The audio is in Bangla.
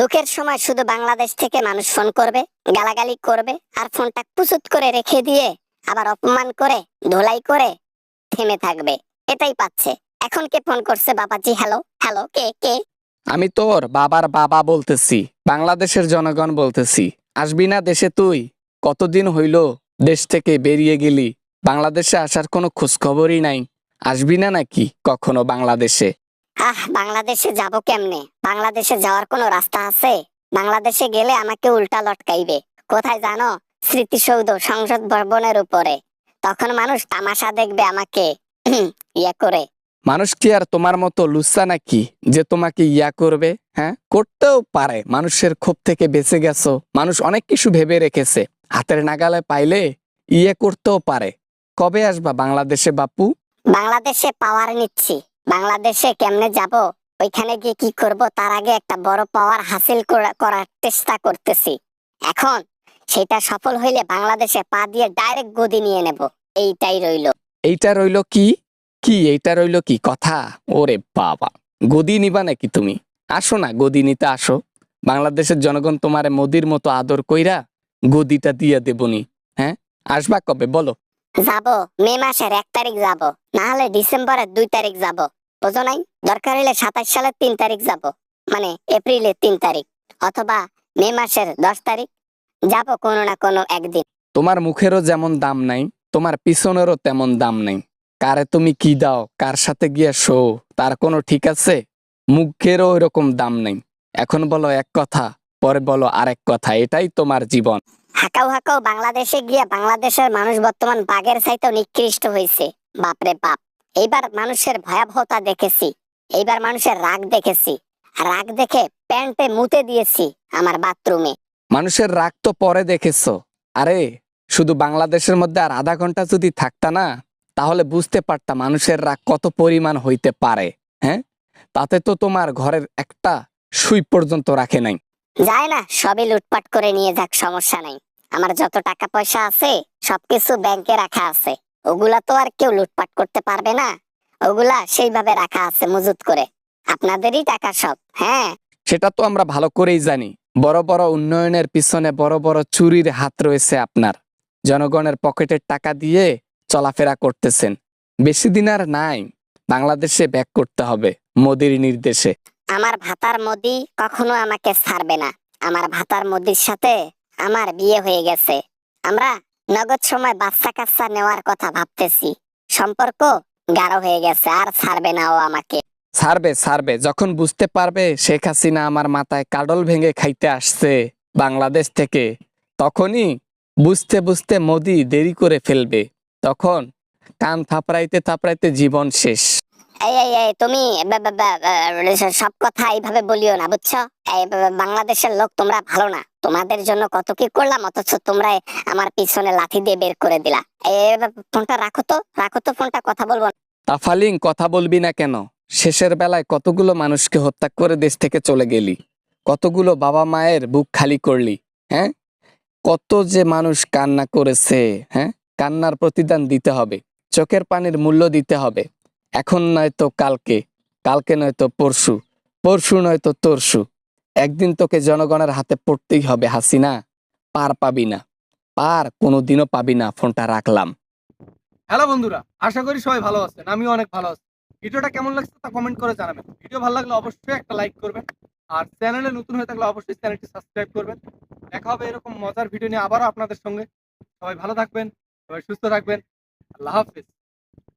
দুঃখের সময় শুধু বাংলাদেশ থেকে মানুষ ফোন করবে, গালাগালি করবে, আর ফোনটা কুচুত করে রেখে দিয়ে আবার অপমান করে ধোলাই করে থেমে থাকবে। এটাই পাচ্ছে। এখন কে ফোন করছে? বাবাজি, হ্যালো হ্যালো, কে কে? আমি তোর বাবার বাবা বলতেছি, বাংলাদেশের জনগণ বলতেছি। আসবি না দেশে তুই? কতদিন হইল দেশ থেকে বেরিয়ে গেলি, বাংলাদেশে আসার কোনো খোঁজখবরই নাই। আসবি না নাকি কখনো বাংলাদেশে? বাংলাদেশে যাব কেমনে? বাংলাদেশে যাওয়ার কোনো রাস্তা আছে? বাংলাদেশে গেলে আমাকে উল্টা লটকাইবে। কোথায় জানো? স্মৃতিসৌধ, সংসদ ভবনের উপরে। তখন মানুষ তামাশা দেখবে আমাকে ইয়ে করে। মানুষ কি আর তোমার মতো লুচ্চা নাকি যে তোমাকে ইয়া করবে? হ্যাঁ, করতেও পারে। মানুষের ক্ষোভ থেকে বেঁচে গেছো, মানুষ অনেক কিছু ভেবে রেখেছে, হাতের নাগালে পাইলে ইয়ে করতেও পারে। কবে আসবা বাংলাদেশে বাপু? বাংলাদেশে পাওয়ার নিচ্ছি। বাংলাদেশে কেমনে যাব, ওইখানে গিয়ে কি করব, তার আগে একটা বড় পাওয়ার হাসিল করার চেষ্টা করতেছি। এখন সেটা সফল হইলে বাংলাদেশে পা দিয়ে ডাইরেক্ট গদি নিয়ে নেব। এইটাই রইল। এইটা রইল কি? কি এইটা রইল কি কথা? ওরে বাবা, গদি নিবা নাকি তুমি? আসো না, গদি নিতে আসো। বাংলাদেশের জনগণ তোমারে মোদির মতো আদর কইরা গদিটা দিয়ে দেবনি। হ্যাঁ, আসবা কবে বলো? যাব মে মাসের 1 তারিখ যাব, না হলে ডিসেম্বরের 2 তারিখ যাব। বোঝো নাই? দরকার হলে 27 সালের 3 তারিখ যাব, মানে এপ্রিলের 3 তারিখ, অথবা মে মাসের 10 তারিখ যাব, কোনো না কোনো একদিন। তোমার মুখেরও যেমন দাম নাই, তোমার পিছনেরও তেমন দাম নাই। কারে তুমি কি দাও, কার সাথে গিয়ে শো, তার কোনো ঠিক আছে? মুখেরও এরকম দাম নাই। এখন বলো এক কথা, পরে বলো আরেক কথা, এটাই তোমার জীবন। হাকাও হাকাও বাংলাদেশে গিয়ে বাংলাদেশের মানুষ বর্তমান বাঘের চাইতেও নিকৃষ্ট হয়েছে। বাপরে বাপ! এইবার মানুষের ভয়াবহতা দেখেছি, এইবার মানুষের রাগ দেখেছি। রাগ দেখে প্যান্টে মুতে দিয়েছি আমার বাথরুমে। মানুষের রাগ তো পরে দেখেছো। আরে, শুধু বাংলাদেশের মধ্যে আর আধা ঘন্টা যদি থাকতা না, তাহলে বুঝতে পারতা মানুষের রাগ কত পরিমাণ হইতে পারে। হ্যাঁ, তাতে তো তোমার ঘরের একটা সুই পর্যন্ত রাখে নাই। যায় না, সবই লুটপাট করে নিয়ে যাক, সমস্যা নাই। আমার যত টাকা পয়সা আছে সবকিছু ব্যাংকে রাখা আছে। ওগুলা তো আর কেউ লুটপাট করতে পারবে না। ওগুলা সেইভাবে রাখা আছে মজুত করে। আপনাদেরই টাকা সব। হ্যাঁ, সেটা তো আমরা ভালো করেই জানি। বড় বড় উন্নয়নের পিছনে বড় বড় চুরির হাত রয়েছে আপনার। জনগণের পকেটের টাকা দিয়ে চলাফেরা করতেছেন। বেশি দিন আর নাই, বাংলাদেশে ব্যাক করতে হবে মোদির নির্দেশে। আমার ভাতার মোদি কখনো আমাকে ছাড়বে না। আমার ভাতার মোদির সাথে আমার বিয়ে হয়ে গেছে। আমরা নগদ সময় বাচ্চা কাচ্চা নেওয়ার কথা ভাবতেছি। সম্পর্ক গাঢ় হয়ে গেছে, আর ছাড়বে না ও আমাকে। ছাড়বে ছাড়বে, যখন বুঝতে পারবে শেখ হাসিনা আমার মাথায় কাডল ভেঙে খাইতে আসছে বাংলাদেশ থেকে, তখনই বুঝতে বুঝতে মোদি দেরি করে ফেলবে। তখন কান থাপড়াইতে থাপড়াইতে জীবন শেষ। এই এই এই তুমি সব কথা এইভাবে বলিও না, বুঝছো? বাংলাদেশের লোক তোমরা ভালো না। তোমাদের জন্য কত কি করলাম, অথচ তোমরা আমার পিছনে লাথি দিয়ে বের করে দিলা। ফোনটা রাখো তো, রাখো তো ফোনটা, কথা বলবো না। তাফালিং, কথা বলবি না কেন? শেষের বেলায় কতগুলো মানুষকে হত্যা করে দেশ থেকে চলে গেলি, কতগুলো বাবা মায়ের বুক খালি করলি। হ্যাঁ, কত যে মানুষ কান্না করেছে। হ্যাঁ, কান্নার প্রতিদান দিতে হবে, চোখের পানির মূল্য দিতে হবে। এখন নয়তো কালকে, কালকে নয়তো পরশু, পরশু নয়তো তরশু। একদিন তোকে জনগণের হাতে পড়তেই হবে হাসিনা। পার পাবি না, পার কোনোদিনও পাবি না। ফোনটা রাখলাম। হ্যালো বন্ধুরা, আশা করি সবাই ভালো আছেন। আমিও অনেক ভালো আছি। ভিডিওটা কেমন লাগছে তা কমেন্ট করে জানাবেন। ভিডিও ভালো লাগলে অবশ্যই একটা লাইক করবেন, আর চ্যানেলে নতুন হয়ে থাকলে অবশ্যই চ্যানেলটি সাবস্ক্রাইব করবেন। দেখা হবে এরকম মজার ভিডিও নিয়ে আবারও আপনাদের সঙ্গে। সবাই ভালো থাকবেন, সবাই সুস্থ থাকবেন। আল্লাহ হাফেজ।